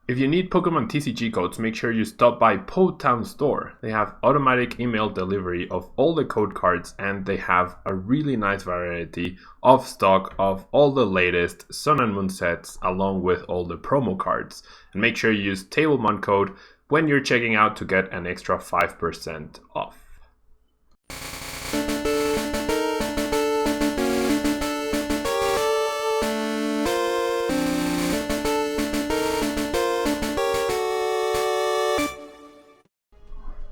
If you need Pokemon TCG codes, make sure you stop by Town Store. They have automatic email delivery of all the code cards, and they have a really nice variety of stock of all the latest Sun and Moon sets along with all the promo cards. And make sure you use Tablemon code when you're checking out to get an extra 5% off.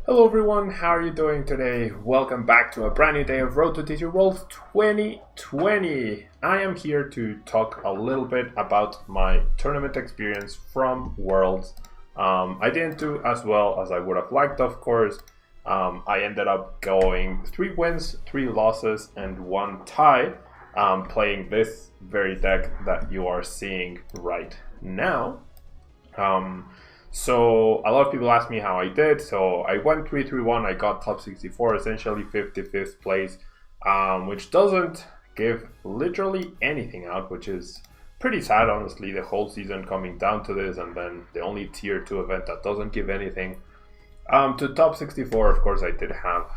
Hello everyone, how are you doing today? Welcome back to a brand new day of Road to TCG Worlds 2020. I am here to talk a little bit about my tournament experience from Worlds. I didn't do as well as I would have liked, of course. I ended up going 3 wins, 3 losses, and 1 tie, playing this very deck that you are seeing right now. So a lot of people asked me how I did. So I went 3-3-1. I got top 64, essentially 55th place, which doesn't give literally anything out, which is pretty sad, honestly. The whole season coming down to this, and then the only tier 2 event that doesn't give anything. To top 64, of course, I did have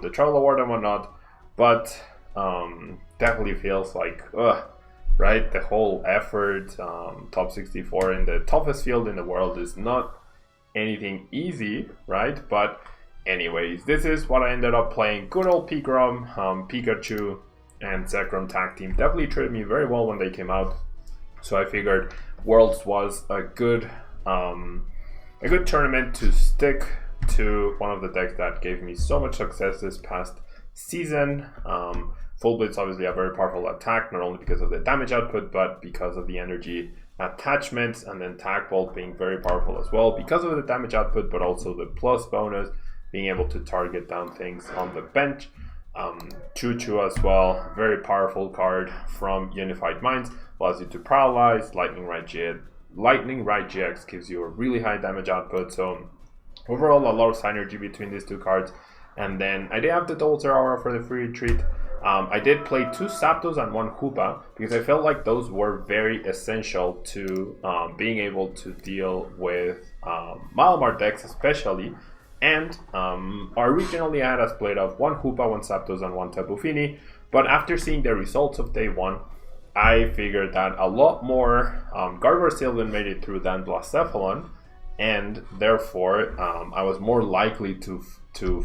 the travel award and whatnot, but definitely feels like right, the whole effort. Top 64 in the toughest field in the world is not anything easy, right? But anyways, this is what I ended up playing. Good old PIKAROM, Pikachu and Zekrom tag team definitely treated me very well when they came out, so I figured Worlds was a good tournament to stick to one of the decks that gave me so much success this past season. Full Blitz, obviously a very powerful attack, not only because of the damage output, but because of the energy attachments, and then Tag Bolt being very powerful as well because of the damage output, but also the plus bonus, being able to target down things on the bench. Choo Choo as well, very powerful card from Unified Minds, allows you to paralyze. Lightning Ride GX gives you a really high damage output, so overall a lot of synergy between these two cards. And then I did have the Double Zero Aura for the free retreat. I did play 2 Zapdos and 1 Hoopa because I felt like those were very essential to being able to deal with Malamar decks especially. And originally I had a split of 1 Hoopa, 1 Zapdos and 1 Tapu Fini, but after seeing the results of day 1, I figured that a lot more Gardevoir Sylveon made it through than Blacephalon, and therefore I was more likely to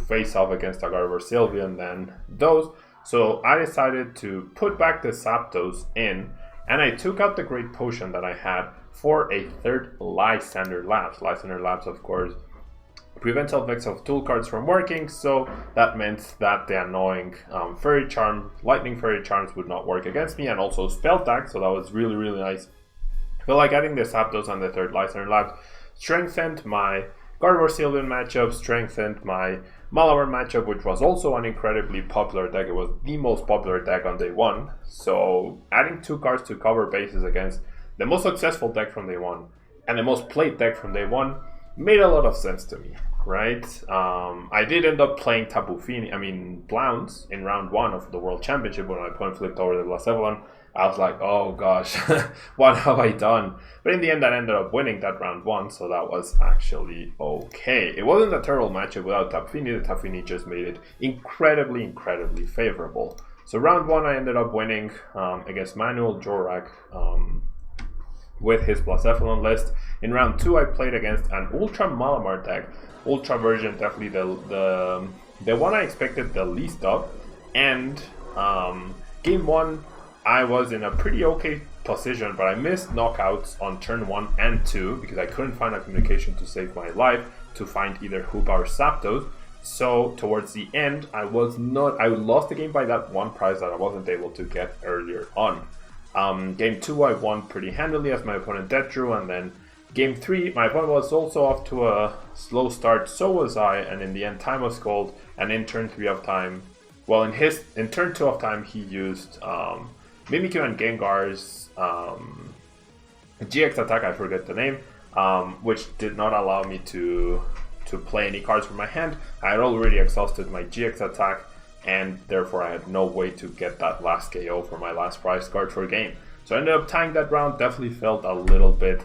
face off against a Gardevoir Sylveon than those. So I decided to put back the Zapdos in, and I took out the Great Potion that I had for a 3rd Lysander Labs. Lysander Labs, of course, prevents effects of tool cards from working, so that meant that the annoying Fairy Charm, Lightning Fairy Charms would not work against me, and also Spell Tag, so that was really, really nice. I feel like adding the Zapdos and the 3rd Lysander Labs strengthened my Gardevoir Sylveon matchup, strengthened my Malamar matchup, which was also an incredibly popular deck. It was the most popular deck on day 1. So adding 2 cards to cover bases against the most successful deck from day 1 and the most played deck from day 1 made a lot of sense to me, right? I did end up playing Blounce in round 1 of the World Championship when my opponent flipped over the Blacephalon. I was like, oh gosh, what have I done? But in the end, I ended up winning that round 1, so that was actually okay. It wasn't a terrible matchup without Tapu Fini. The Tapu Fini just made it incredibly, incredibly favorable. So round 1, I ended up winning against Manuel Jorak with his Blacephalon list. In round 2, I played against an Ultra Malamar deck. Ultra version, definitely the one I expected the least of. And game 1, I was in a pretty okay position, but I missed knockouts on turn 1 and 2 because I couldn't find a communication to save my life to find either Hoopa or Zapdos. So towards the end, I lost the game by that 1 prize that I wasn't able to get earlier on. Game 2, I won pretty handily as my opponent dead drew, and then game 3, my opponent was also off to a slow start, so was I, and in the end time was called, and in turn 3 of time, well, in turn 2 of time, he used Mimikyu and Gengar's GX attack, I forget the name, which did not allow me to play any cards from my hand. I had already exhausted my GX attack, and therefore I had no way to get that last KO for my last prize card for a game. So I ended up tying that round. Definitely felt a little bit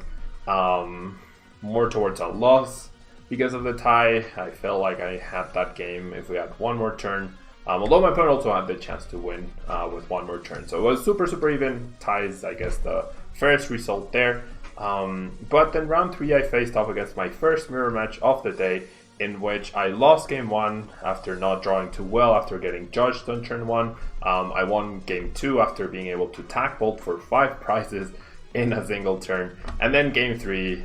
more towards a loss because of the tie. I felt like I had that game if we had one more turn. Although my opponent also had the chance to win with one more turn. So it was super even. Ties, I guess, the fairest result there. But then round 3 I faced off against my first mirror match of the day, in which I lost game 1 after not drawing too well after getting judged on turn 1. I won game 2 after being able to tack bolt for 5 prizes in a single turn. And then game 3,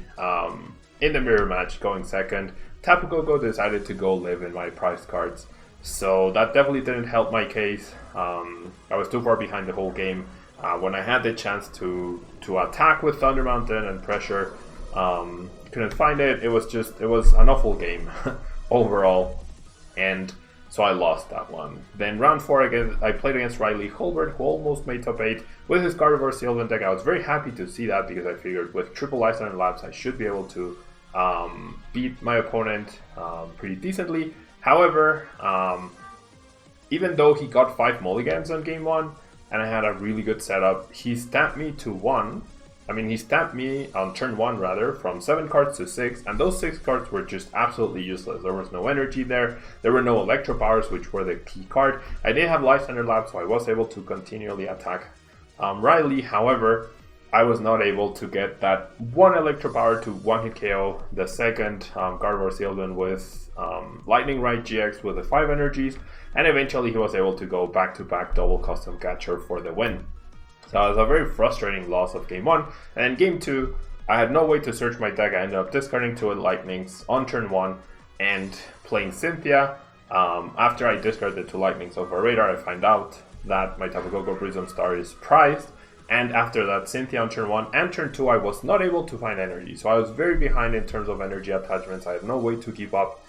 in the mirror match, going second, Tapu Koko decided to go live in my prize cards. So that definitely didn't help my case. I was too far behind the whole game. When I had the chance to attack with Thunder Mountain and pressure, couldn't find it. It was an awful game overall, and so I lost that one. Then round 4 again, I played against Riley Holbert, who almost made top 8 with his Gardevoir Sylvan deck. I was very happy to see that because I figured with triple Lysander Labs I should be able to beat my opponent pretty decently. However, even though he got 5 mulligans on game 1 and I had a really good setup, he stamped me to 1. He stamped me on turn 1 rather, from 7 cards to 6, and those 6 cards were just absolutely useless. There was no energy there, there were no Electro Powers, which were the key card. I did have Lysander Lab, so I was able to continually attack Riley. However, I was not able to get that one Electro Power to one-hit KO the second Gardevoir Sylvan with Lightning Ride GX with the 5 energies, and eventually he was able to go back-to-back double custom catcher for the win. So it was a very frustrating loss of game 1. And in game 2, I had no way to search my deck. I ended up discarding 2 Lightnings on turn 1 and playing Cynthia. After I discarded the 2 Lightnings over radar, I find out that my Tapu Koko Prism Star is prized. And after that, Cynthia on turn 1 and turn 2, I was not able to find energy. So I was very behind in terms of energy attachments. I had no way to keep up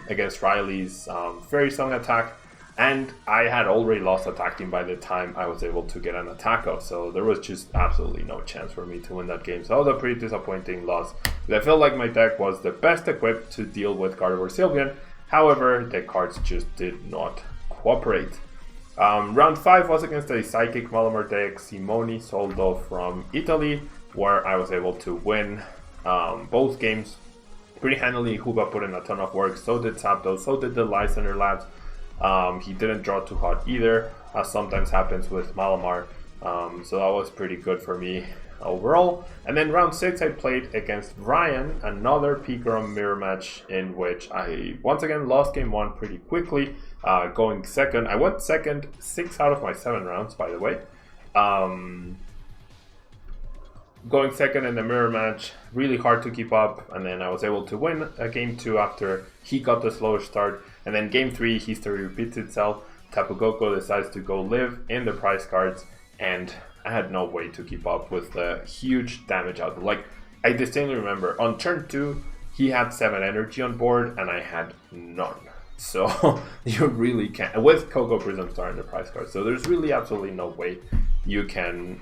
against Riley's Fairy Song attack. And I had already lost attack team by the time I was able to get an attack off. So there was just absolutely no chance for me to win that game. So that was a pretty disappointing loss. I felt like my deck was the best equipped to deal with Gardevoir Sylveon. However, the cards just did not cooperate. Round 5 was against a Psychic Malamar deck, Simone Soldo from Italy, where I was able to win both games pretty handily. Huba put in a ton of work, so did Zapdos, so did the Lysander Labs. He didn't draw too hot either, as sometimes happens with Malamar, so that was pretty good for me overall. And then round 6 I played against Ryan, another PIKAROM mirror match in which I once again lost game 1 pretty quickly, going second. I went second 6 out of my 7 rounds, by the way. Going second in the mirror match, really hard to keep up, and then I was able to win game 2 after he got the slower start. And then game 3, history repeats itself. Tapu Koko decides to go live in the prize cards, and I had no way to keep up with the huge damage output. Like, I distinctly remember on turn 2, he had 7 energy on board, and I had none. So you really can't, with Koko Prism Star in the prize cards. So there's really absolutely no way you can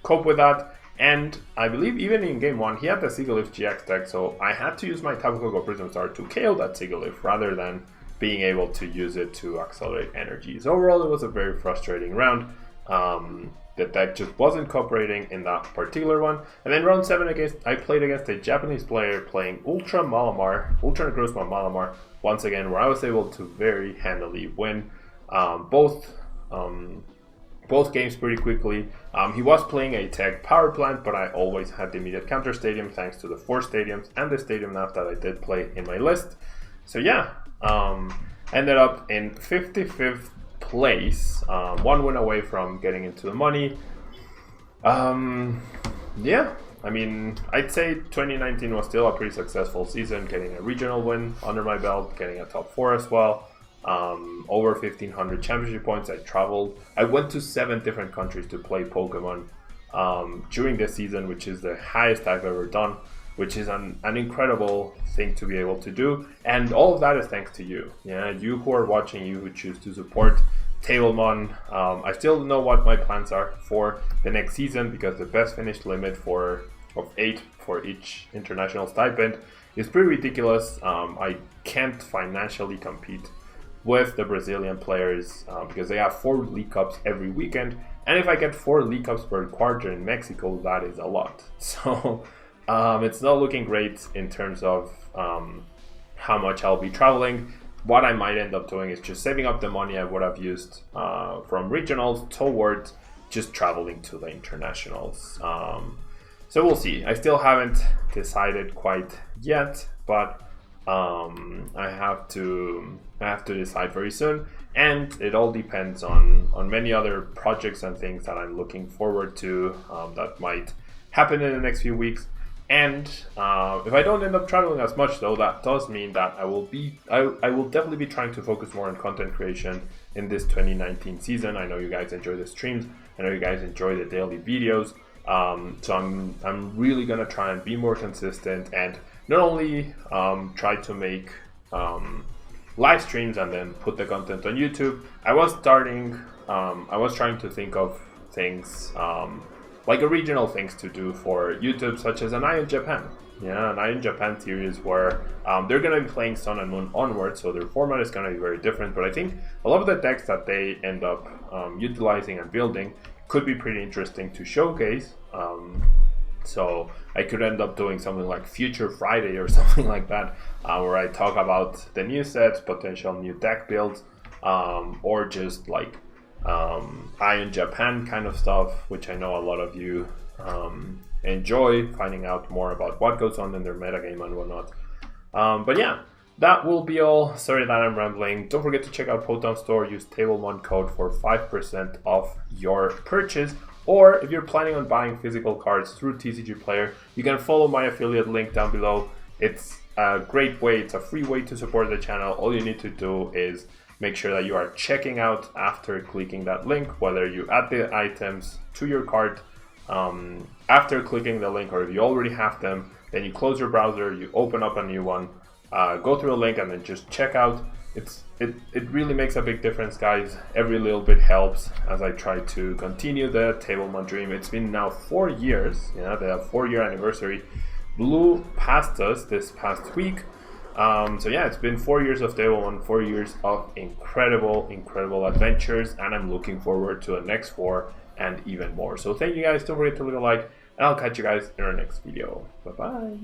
cope with that. And I believe even in game 1, he had the Sigilyph GX deck, so I had to use my Tapu Koko Prism Star to KO that Sigilyph rather than being able to use it to accelerate energies. Overall, it was a very frustrating round. The deck just wasn't cooperating in that particular one. And then round 7, I played against a Japanese player playing Ultra Necrozma Malamar, once again, where I was able to very handily win both games pretty quickly. He was playing a tech power plant, but I always had the immediate counter stadium thanks to the 4 stadiums and the stadium nav that I did play in my list. So yeah, ended up in 55th place, 1 win away from getting into the money. Yeah, I mean, I'd say 2019 was still a pretty successful season, getting a regional win under my belt, getting a top 4 as well. Over 1,500 championship points. I went to 7 different countries to play Pokemon during this season, which is the highest I've ever done, which is an incredible thing to be able to do. And all of that is thanks to you. Yeah, you who are watching, you who choose to support Tablemon. I still don't know what my plans are for the next season, because the best finish limit of 8 for each international stipend is pretty ridiculous. I can't financially compete with the Brazilian players because they have 4 League Cups every weekend, and if I get 4 League Cups per quarter in Mexico, that is a lot. So It's not looking great in terms of how much I'll be traveling. What I might end up doing is just saving up the money I would have used from regionals towards just traveling to the internationals. So we'll see. I still haven't decided quite yet, but I have to decide very soon, and it all depends on many other projects and things that I'm looking forward to that might happen in the next few weeks. And if I don't end up traveling as much, though, that does mean that I will definitely be trying to focus more on content creation in this 2019 season. I know you guys enjoy the streams. I know you guys enjoy the daily videos. So I'm really gonna try and be more consistent and not only try to make live streams and then put the content on YouTube. I was trying to think of things like original things to do for YouTube, such as an Eye in Japan. Yeah, an Eye in Japan series where they're going to be playing Sun and Moon onwards, so their format is going to be very different. But I think a lot of the decks that they end up utilizing and building could be pretty interesting to showcase. So I could end up doing something like Future Friday or something like that, where I talk about the new sets, potential new deck builds, or just like Eye in Japan kind of stuff, which I know a lot of you enjoy finding out more about what goes on in their metagame and whatnot. But yeah, that will be all. Sorry that I'm rambling. Don't forget to check out Potown Store. Use Tablemon code for 5% off your purchase. Or if you're planning on buying physical cards through TCG Player, you can follow my affiliate link down below. It's a great way. It's a free way to support the channel. All you need to do is make sure that you are checking out after clicking that link, whether you add the items to your cart after clicking the link, or if you already have them, then you close your browser, you open up a new one, go through a link, and then just check out. It really makes a big difference, guys. Every little bit helps as I try to continue the Tablemon dream. It's been now 4 years. Yeah, the 4-year anniversary blew past us this past week. So yeah, it's been 4 years of Tablemon, 4 years of incredible adventures, and I'm looking forward to the next 4 and even more. So thank you guys. Don't forget to leave a like, and I'll catch you guys in our next video. Bye bye.